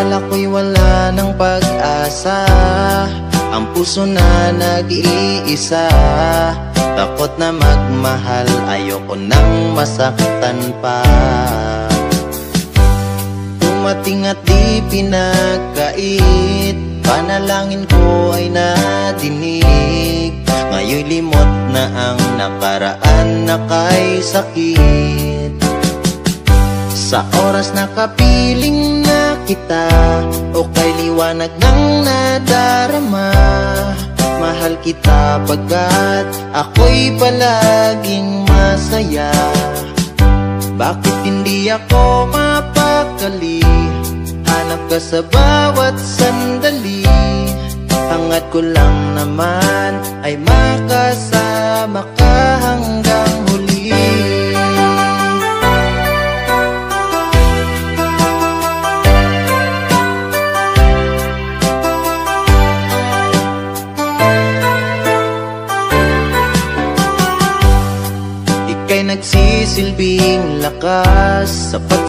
Akala ko'y wala ng pag-asa, ang puso na nag-iisa. Takot na magmahal, ayoko nang masaktan pa. Dumating at di pinagkait, panalangin ko ay nadinig. Ngayon'y limot na ang nakaraan na kay sakit. Sa oras na kapiling na kita, o kay liwanag ng nadarama, mahal kita pagkat ako'y palaging masaya. Bakit hindi ako mapakali? Hanap ka sa bawat sandali. Hangat ko lang naman ay makasama ka hanggang huli. Ika'y nagsisilbing lakas sa